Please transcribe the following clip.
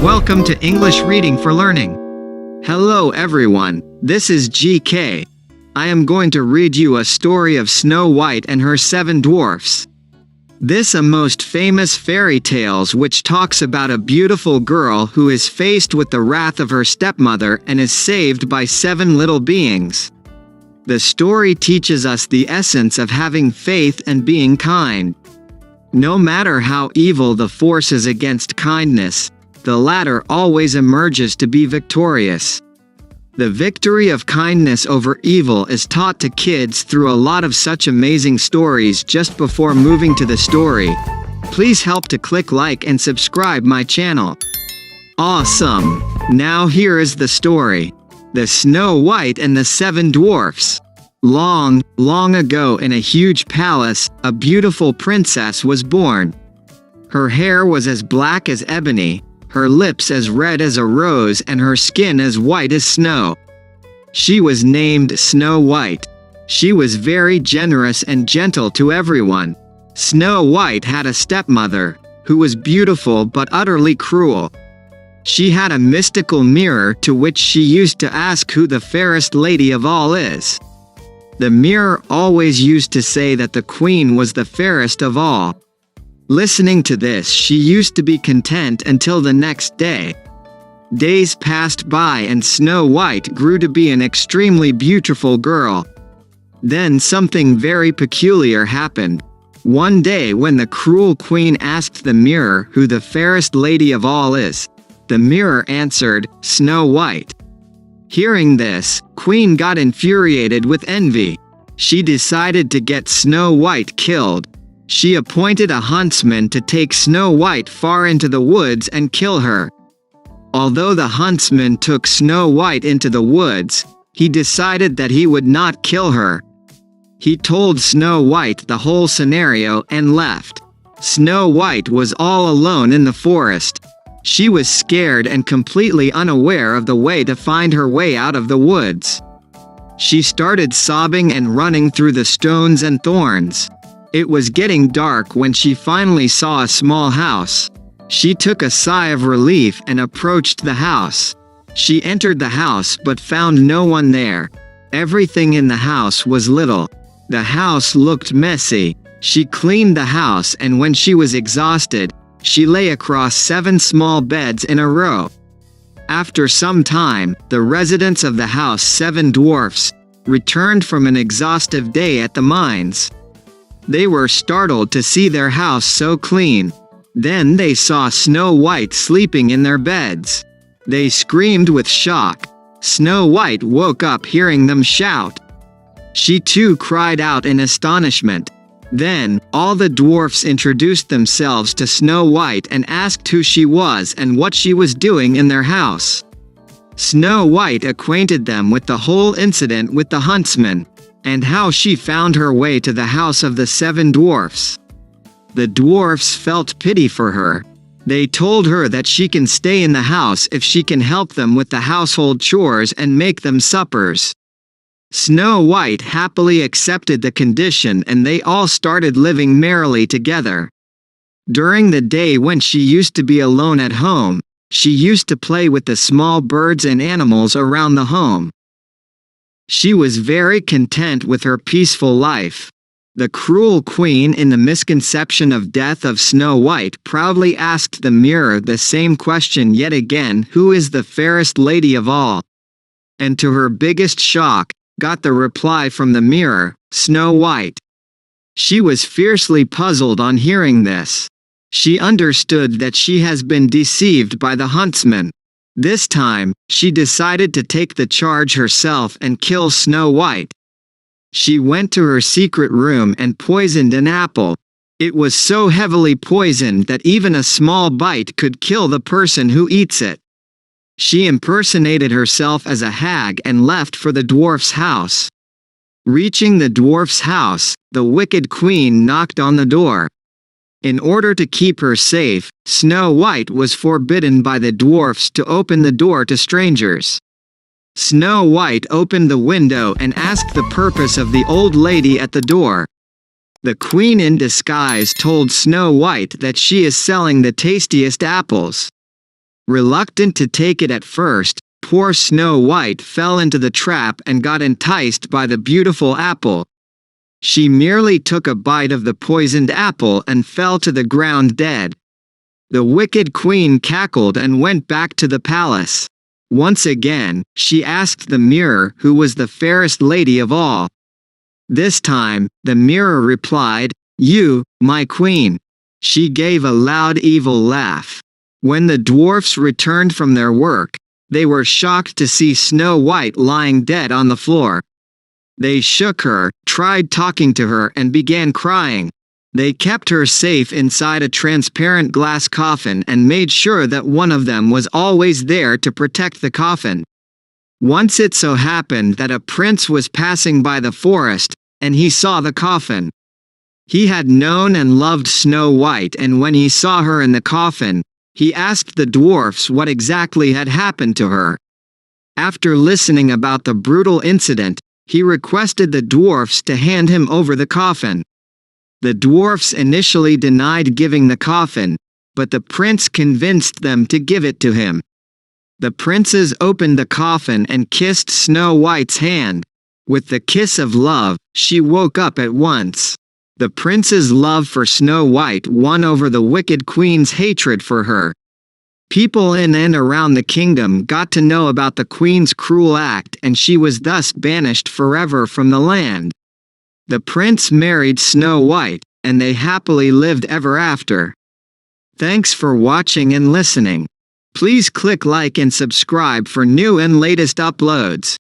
Welcome to English Reading for Learning. Hello everyone, this is GK. I am going to read you a story of Snow White and her 7 dwarfs. This a most famous fairy tales which talks about a beautiful girl who is faced with the wrath of her stepmother and is saved by 7 little beings. The story teaches us the essence of having faith and being kind. No matter how evil the forces against kindness, the latter always emerges to be victorious. The victory of kindness over evil is taught to kids through a lot of such amazing stories. Just before moving to the story, please help to click like and subscribe my channel. Awesome! Now here is the story. The Snow White and the 7 Dwarfs. Long, long ago in a huge palace, a beautiful princess was born. Her hair was as black as ebony, her lips as red as a rose, and her skin as white as snow. She was named Snow White. She was very generous and gentle to everyone. Snow White had a stepmother, who was beautiful but utterly cruel. She had a mystical mirror to which she used to ask who the fairest lady of all is. The mirror always used to say that the queen was the fairest of all. Listening to this, she used to be content until the next day. Days passed by and Snow White grew to be an extremely beautiful girl. Then something very peculiar happened. One day when the cruel queen asked the mirror who the fairest lady of all is, the mirror answered, Snow White. Hearing this, Queen got infuriated with envy. She decided to get Snow White killed. She appointed a huntsman to take Snow White far into the woods and kill her. Although the huntsman took Snow White into the woods, he decided that he would not kill her. He told Snow White the whole scenario and left. Snow White was all alone in the forest. She was scared and completely unaware of the way to find her way out of the woods. She started sobbing and running through the stones and thorns. It was getting dark when she finally saw a small house. She took a sigh of relief and approached the house. She entered the house but found no one there. Everything in the house was little. The house looked messy. She cleaned the house, and when she was exhausted, she lay across 7 small beds in a row. After some time, the residents of the house 7 Dwarfs returned from an exhaustive day at the mines. They were startled to see their house so clean. Then they saw Snow White sleeping in their beds. They screamed with shock. Snow White woke up hearing them shout. She too cried out in astonishment. Then, all the dwarfs introduced themselves to Snow White and asked who she was and what she was doing in their house. Snow White acquainted them with the whole incident with the huntsman, and how she found her way to the house of the 7 dwarfs. The dwarfs felt pity for her. They told her that she can stay in the house if she can help them with the household chores and make them suppers. Snow White happily accepted the condition, and they all started living merrily together. During the day when she used to be alone at home, she used to play with the small birds and animals around the home. She was very content with her peaceful life. The cruel queen, in the misconception of death of Snow White, proudly asked the mirror the same question yet again, who is the fairest lady of all? And to her biggest shock, got the reply from the mirror, Snow White. She was fiercely puzzled on hearing this. She understood that she has been deceived by the huntsman. This time, she decided to take the charge herself and kill Snow White. She went to her secret room and poisoned an apple. It was so heavily poisoned that even a small bite could kill the person who eats it. She impersonated herself as a hag and left for the dwarf's house. Reaching the dwarf's house, the wicked queen knocked on the door. In order to keep her safe, Snow White was forbidden by the dwarfs to open the door to strangers. Snow White opened the window and asked the purpose of the old lady at the door. The queen in disguise told Snow White that she is selling the tastiest apples. Reluctant to take it at first, poor Snow White fell into the trap and got enticed by the beautiful apple. She merely took a bite of the poisoned apple and fell to the ground dead. The wicked queen cackled and went back to the palace. Once again, she asked the mirror who was the fairest lady of all. This time, the mirror replied, "You, my queen." She gave a loud evil laugh. When the dwarfs returned from their work, they were shocked to see Snow White lying dead on the floor. They shook her, tried talking to her, and began crying. They kept her safe inside a transparent glass coffin and made sure that one of them was always there to protect the coffin. Once it so happened that a prince was passing by the forest, and he saw the coffin. He had known and loved Snow White, and when he saw her in the coffin, he asked the dwarfs what exactly had happened to her. After listening about the brutal incident, he requested the dwarfs to hand him over the coffin. The dwarfs initially denied giving the coffin, but the prince convinced them to give it to him. The princes opened the coffin and kissed Snow White's hand. With the kiss of love, she woke up at once. The prince's love for Snow White won over the wicked queen's hatred for her. People in and around the kingdom got to know about the queen's cruel act, and she was thus banished forever from the land. The prince married Snow White, and they happily lived ever after. Thanks for watching and listening. Please click like and subscribe for new and latest uploads.